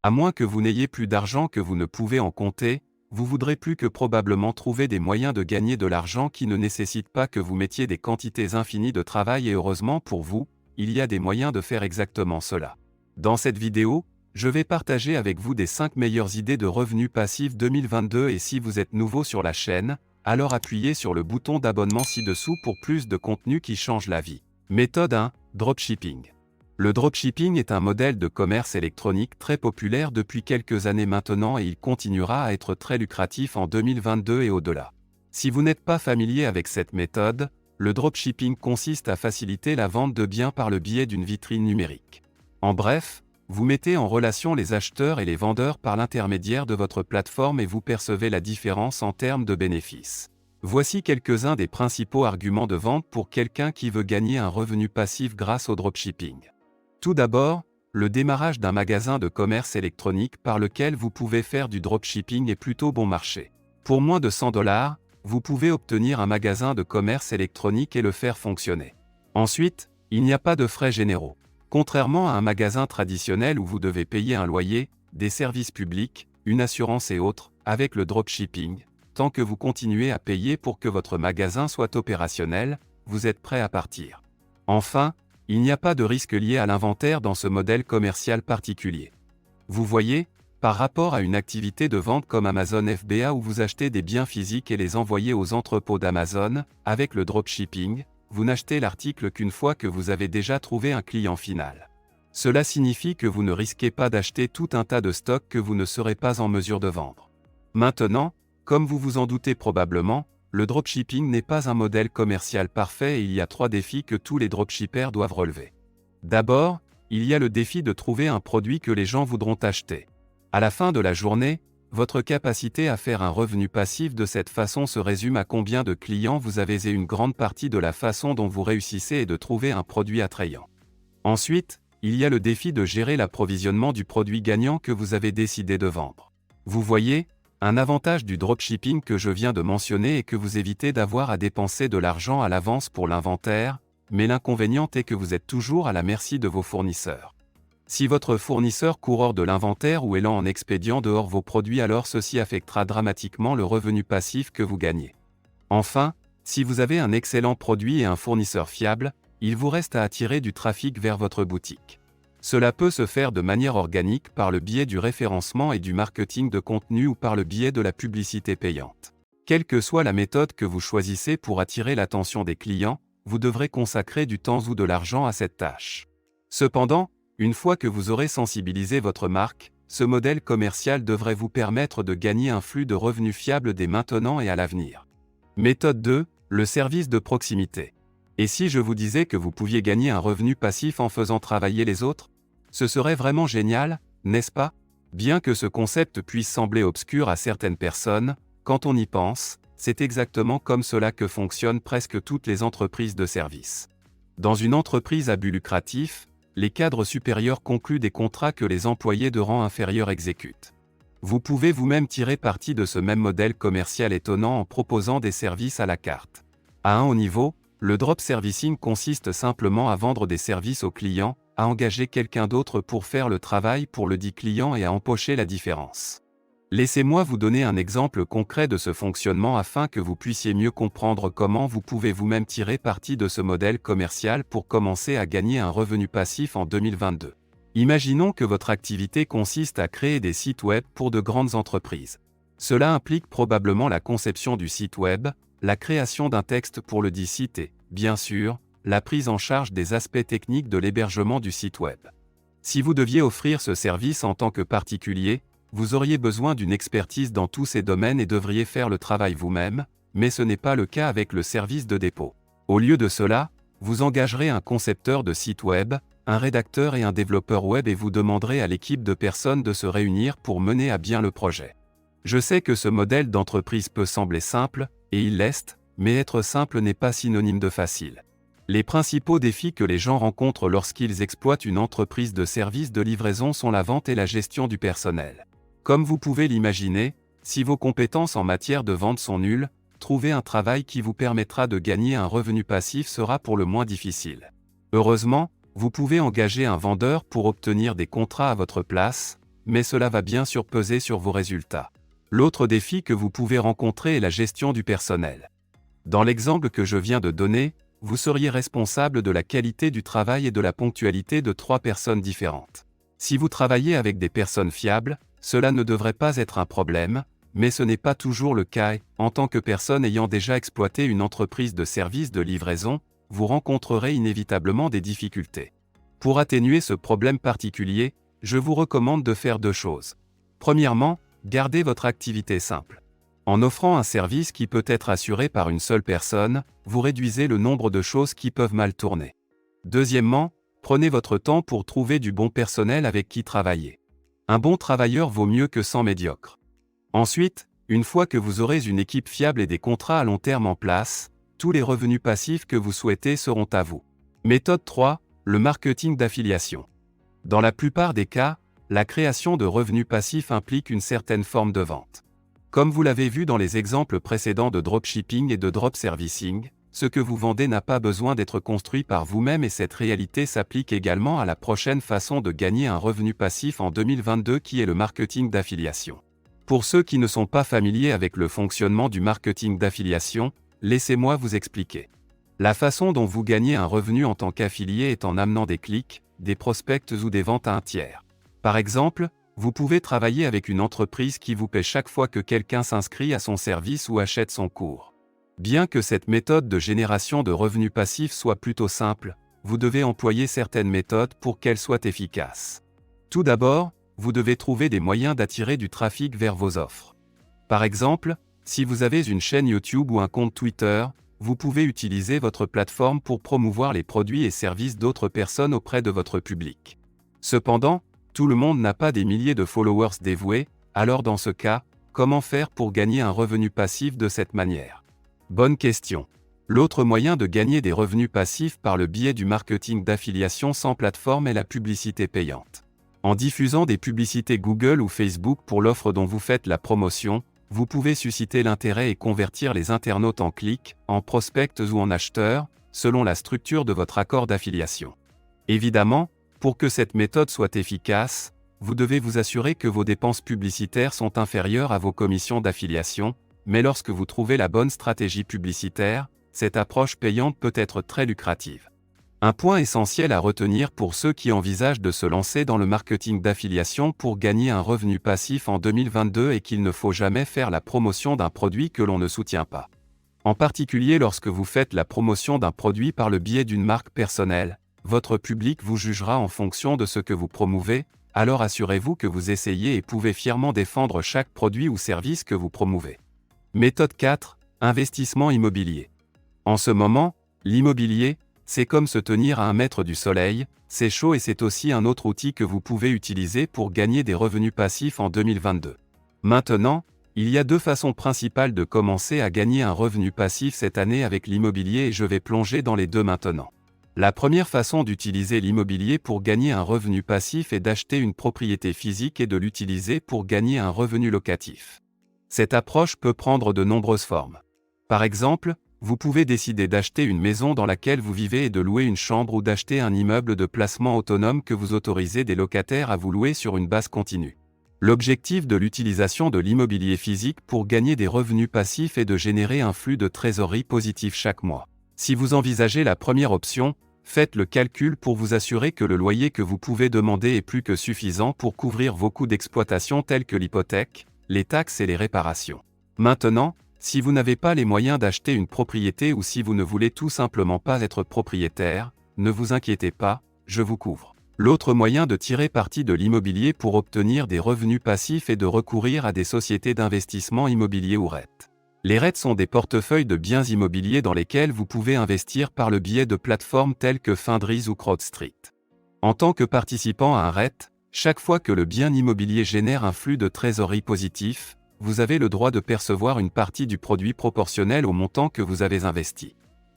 À moins que vous n'ayez plus d'argent que vous ne pouvez en compter, vous voudrez plus que probablement trouver des moyens de gagner de l'argent qui ne nécessitent pas que vous mettiez des quantités infinies de travail et heureusement pour vous, il y a des moyens de faire exactement cela. Dans cette vidéo, je vais partager avec vous des 5 meilleures idées de revenus passifs 2022 et si vous êtes nouveau sur la chaîne, alors appuyez sur le bouton d'abonnement ci-dessous pour plus de contenu qui change la vie. Méthode 1. Dropshipping. Le dropshipping est un modèle de commerce électronique très populaire depuis quelques années maintenant et il continuera à être très lucratif en 2022 et au-delà. Si vous n'êtes pas familier avec cette méthode, le dropshipping consiste à faciliter la vente de biens par le biais d'une vitrine numérique. En bref, vous mettez en relation les acheteurs et les vendeurs par l'intermédiaire de votre plateforme et vous percevez la différence en termes de bénéfices. Voici quelques-uns des principaux arguments de vente pour quelqu'un qui veut gagner un revenu passif grâce au dropshipping. Tout d'abord, le démarrage d'un magasin de commerce électronique par lequel vous pouvez faire du dropshipping est plutôt bon marché. Pour moins de 100 $, vous pouvez obtenir un magasin de commerce électronique et le faire fonctionner. Ensuite, il n'y a pas de frais généraux. Contrairement à un magasin traditionnel où vous devez payer un loyer, des services publics, une assurance et autres, avec le dropshipping, tant que vous continuez à payer pour que votre magasin soit opérationnel, vous êtes prêt à partir. Enfin, il n'y a pas de risque lié à l'inventaire dans ce modèle commercial particulier. Vous voyez, par rapport à une activité de vente comme Amazon FBA où vous achetez des biens physiques et les envoyez aux entrepôts d'Amazon, avec le dropshipping, vous n'achetez l'article qu'une fois que vous avez déjà trouvé un client final. Cela signifie que vous ne risquez pas d'acheter tout un tas de stocks que vous ne serez pas en mesure de vendre. Maintenant, comme vous vous en doutez probablement, le dropshipping n'est pas un modèle commercial parfait et il y a 3 défis que tous les dropshippers doivent relever. D'abord, il y a le défi de trouver un produit que les gens voudront acheter. À la fin de la journée, votre capacité à faire un revenu passif de cette façon se résume à combien de clients vous avez et une grande partie de la façon dont vous réussissez est de trouver un produit attrayant. Ensuite, il y a le défi de gérer l'approvisionnement du produit gagnant que vous avez décidé de vendre. Vous voyez, un avantage du dropshipping que je viens de mentionner est que vous évitez d'avoir à dépenser de l'argent à l'avance pour l'inventaire, mais l'inconvénient est que vous êtes toujours à la merci de vos fournisseurs. Si votre fournisseur court hors de l'inventaire ou est lent en expédiant dehors vos produits, alors ceci affectera dramatiquement le revenu passif que vous gagnez. Enfin, si vous avez un excellent produit et un fournisseur fiable, il vous reste à attirer du trafic vers votre boutique. Cela peut se faire de manière organique par le biais du référencement et du marketing de contenu ou par le biais de la publicité payante. Quelle que soit la méthode que vous choisissez pour attirer l'attention des clients, vous devrez consacrer du temps ou de l'argent à cette tâche. Cependant, une fois que vous aurez sensibilisé votre marque, ce modèle commercial devrait vous permettre de gagner un flux de revenus fiable dès maintenant et à l'avenir. Méthode 2, le service de proximité. Et si je vous disais que vous pouviez gagner un revenu passif en faisant travailler les autres? Ce serait vraiment génial, n'est-ce pas? Bien que ce concept puisse sembler obscur à certaines personnes, quand on y pense, c'est exactement comme cela que fonctionnent presque toutes les entreprises de services. Dans une entreprise à but lucratif, les cadres supérieurs concluent des contrats que les employés de rang inférieur exécutent. Vous pouvez vous-même tirer parti de ce même modèle commercial étonnant en proposant des services à la carte. À un haut niveau, le drop servicing consiste simplement à vendre des services aux clients, à engager quelqu'un d'autre pour faire le travail pour le dit client et à empocher la différence. Laissez-moi vous donner un exemple concret de ce fonctionnement afin que vous puissiez mieux comprendre comment vous pouvez vous-même tirer parti de ce modèle commercial pour commencer à gagner un revenu passif en 2022. Imaginons que votre activité consiste à créer des sites web pour de grandes entreprises. Cela implique probablement la conception du site web, la création d'un texte pour le dit site et, bien sûr, la prise en charge des aspects techniques de l'hébergement du site web. Si vous deviez offrir ce service en tant que particulier, vous auriez besoin d'une expertise dans tous ces domaines et devriez faire le travail vous-même, mais ce n'est pas le cas avec le service de dépôt. Au lieu de cela, vous engagerez un concepteur de site web, un rédacteur et un développeur web et vous demanderez à l'équipe de personnes de se réunir pour mener à bien le projet. Je sais que ce modèle d'entreprise peut sembler simple, et il l'est, mais être simple n'est pas synonyme de facile. Les principaux défis que les gens rencontrent lorsqu'ils exploitent une entreprise de services de livraison sont la vente et la gestion du personnel. Comme vous pouvez l'imaginer, si vos compétences en matière de vente sont nulles, trouver un travail qui vous permettra de gagner un revenu passif sera pour le moins difficile. Heureusement, vous pouvez engager un vendeur pour obtenir des contrats à votre place, mais cela va bien sûr peser sur vos résultats. L'autre défi que vous pouvez rencontrer est la gestion du personnel. Dans l'exemple que je viens de donner, vous seriez responsable de la qualité du travail et de la ponctualité de 3 personnes différentes. Si vous travaillez avec des personnes fiables, cela ne devrait pas être un problème, mais ce n'est pas toujours le cas et, en tant que personne ayant déjà exploité une entreprise de services de livraison, vous rencontrerez inévitablement des difficultés. Pour atténuer ce problème particulier, je vous recommande de faire 2 choses. Premièrement, gardez votre activité simple. En offrant un service qui peut être assuré par une seule personne, vous réduisez le nombre de choses qui peuvent mal tourner. Deuxièmement, prenez votre temps pour trouver du bon personnel avec qui travailler. Un bon travailleur vaut mieux que 100 médiocres. Ensuite, une fois que vous aurez une équipe fiable et des contrats à long terme en place, tous les revenus passifs que vous souhaitez seront à vous. Méthode 3, le marketing d'affiliation. Dans la plupart des cas, la création de revenus passifs implique une certaine forme de vente. Comme vous l'avez vu dans les exemples précédents de dropshipping et de drop servicing, ce que vous vendez n'a pas besoin d'être construit par vous-même et cette réalité s'applique également à la prochaine façon de gagner un revenu passif en 2022 qui est le marketing d'affiliation. Pour ceux qui ne sont pas familiers avec le fonctionnement du marketing d'affiliation, laissez-moi vous expliquer. La façon dont vous gagnez un revenu en tant qu'affilié est en amenant des clics, des prospects ou des ventes à un tiers. Par exemple, vous pouvez travailler avec une entreprise qui vous paie chaque fois que quelqu'un s'inscrit à son service ou achète son cours. Bien que cette méthode de génération de revenus passifs soit plutôt simple, vous devez employer certaines méthodes pour qu'elles soient efficaces. Tout d'abord, vous devez trouver des moyens d'attirer du trafic vers vos offres. Par exemple, si vous avez une chaîne YouTube ou un compte Twitter, vous pouvez utiliser votre plateforme pour promouvoir les produits et services d'autres personnes auprès de votre public. Cependant, tout le monde n'a pas des milliers de followers dévoués, alors dans ce cas, comment faire pour gagner un revenu passif de cette manière? Bonne question. L'autre moyen de gagner des revenus passifs par le biais du marketing d'affiliation sans plateforme est la publicité payante. En diffusant des publicités Google ou Facebook pour l'offre dont vous faites la promotion, vous pouvez susciter l'intérêt et convertir les internautes en clics, en prospects ou en acheteurs, selon la structure de votre accord d'affiliation. Évidemment, pour que cette méthode soit efficace, vous devez vous assurer que vos dépenses publicitaires sont inférieures à vos commissions d'affiliation, mais lorsque vous trouvez la bonne stratégie publicitaire, cette approche payante peut être très lucrative. Un point essentiel à retenir pour ceux qui envisagent de se lancer dans le marketing d'affiliation pour gagner un revenu passif en 2022 est qu'il ne faut jamais faire la promotion d'un produit que l'on ne soutient pas. En particulier lorsque vous faites la promotion d'un produit par le biais d'une marque personnelle, votre public vous jugera en fonction de ce que vous promouvez, alors assurez-vous que vous essayez et pouvez fièrement défendre chaque produit ou service que vous promouvez. Méthode 4, investissement immobilier. En ce moment, l'immobilier, c'est comme se tenir à 1 mètre du soleil, c'est chaud et c'est aussi un autre outil que vous pouvez utiliser pour gagner des revenus passifs en 2022. Maintenant, il y a 2 façons principales de commencer à gagner un revenu passif cette année avec l'immobilier et je vais plonger dans les 2 maintenant. La première façon d'utiliser l'immobilier pour gagner un revenu passif est d'acheter une propriété physique et de l'utiliser pour gagner un revenu locatif. Cette approche peut prendre de nombreuses formes. Par exemple, vous pouvez décider d'acheter une maison dans laquelle vous vivez et de louer une chambre ou d'acheter un immeuble de placement autonome que vous autorisez des locataires à vous louer sur une base continue. L'objectif de l'utilisation de l'immobilier physique pour gagner des revenus passifs est de générer un flux de trésorerie positif chaque mois. Si vous envisagez la première option, faites le calcul pour vous assurer que le loyer que vous pouvez demander est plus que suffisant pour couvrir vos coûts d'exploitation tels que l'hypothèque, les taxes et les réparations. Maintenant, si vous n'avez pas les moyens d'acheter une propriété ou si vous ne voulez tout simplement pas être propriétaire, ne vous inquiétez pas, je vous couvre. L'autre moyen de tirer parti de l'immobilier pour obtenir des revenus passifs est de recourir à des sociétés d'investissement immobilier ou REIT. Les REIT sont des portefeuilles de biens immobiliers dans lesquels vous pouvez investir par le biais de plateformes telles que Fundrise ou CrowdStreet. En tant que participant à un REIT, chaque fois que le bien immobilier génère un flux de trésorerie positif, vous avez le droit de percevoir une partie du produit proportionnel au montant que vous avez investi.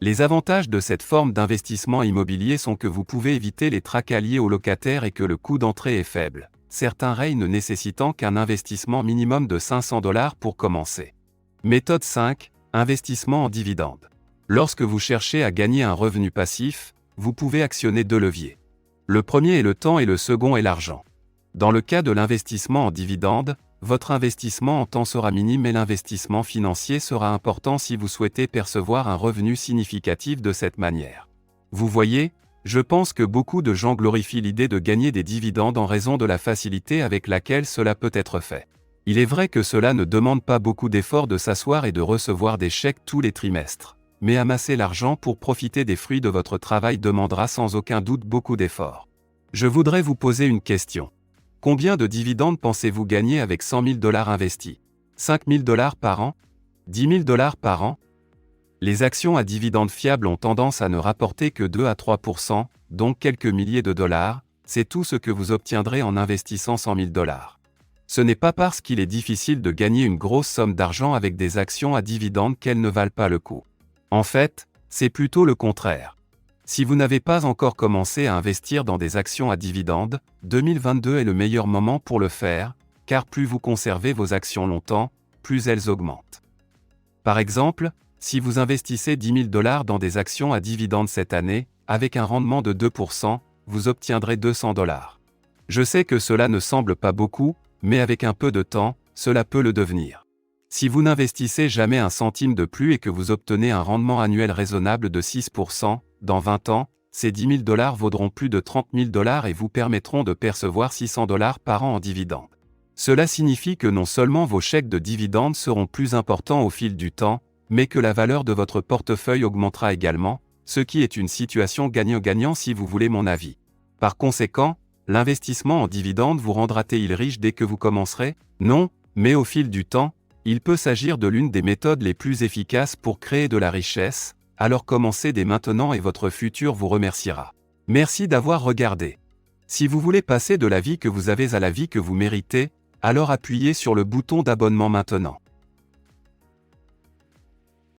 Les avantages de cette forme d'investissement immobilier sont que vous pouvez éviter les tracas liés aux locataires et que le coût d'entrée est faible, certains REIT ne nécessitant qu'un investissement minimum de $500 pour commencer. Méthode 5, investissement en dividendes. Lorsque vous cherchez à gagner un revenu passif, vous pouvez actionner 2 leviers. Le premier est le temps et le second est l'argent. Dans le cas de l'investissement en dividendes, votre investissement en temps sera minime et l'investissement financier sera important si vous souhaitez percevoir un revenu significatif de cette manière. Vous voyez, je pense que beaucoup de gens glorifient l'idée de gagner des dividendes en raison de la facilité avec laquelle cela peut être fait. Il est vrai que cela ne demande pas beaucoup d'efforts de s'asseoir et de recevoir des chèques tous les trimestres, mais amasser l'argent pour profiter des fruits de votre travail demandera sans aucun doute beaucoup d'efforts. Je voudrais vous poser une question. Combien de dividendes pensez-vous gagner avec 100 000 $ investis? 5 000 $ par an? 10 000 $ par an? Les actions à dividendes fiables ont tendance à ne rapporter que 2 à 3%, donc quelques milliers de dollars, c'est tout ce que vous obtiendrez en investissant 100 000 $. Ce n'est pas parce qu'il est difficile de gagner une grosse somme d'argent avec des actions à dividendes qu'elles ne valent pas le coup. En fait, c'est plutôt le contraire. Si vous n'avez pas encore commencé à investir dans des actions à dividendes, 2022 est le meilleur moment pour le faire, car plus vous conservez vos actions longtemps, plus elles augmentent. Par exemple, si vous investissez 10 000 $ dans des actions à dividendes cette année, avec un rendement de 2%, vous obtiendrez 200 $. Je sais que cela ne semble pas beaucoup, mais avec un peu de temps, cela peut le devenir. Si vous n'investissez jamais un centime de plus et que vous obtenez un rendement annuel raisonnable de 6%, dans 20 ans, ces 10 000 $ vaudront plus de 30 000 $ et vous permettront de percevoir 600 $ par an en dividendes. Cela signifie que non seulement vos chèques de dividendes seront plus importants au fil du temps, mais que la valeur de votre portefeuille augmentera également, ce qui est une situation gagnant-gagnant si vous voulez mon avis. Par conséquent, l'investissement en dividendes vous rendra-t-il riche dès que vous commencerez? Non, mais au fil du temps, il peut s'agir de l'une des méthodes les plus efficaces pour créer de la richesse, alors commencez dès maintenant et votre futur vous remerciera. Merci d'avoir regardé. Si vous voulez passer de la vie que vous avez à la vie que vous méritez, alors appuyez sur le bouton d'abonnement maintenant.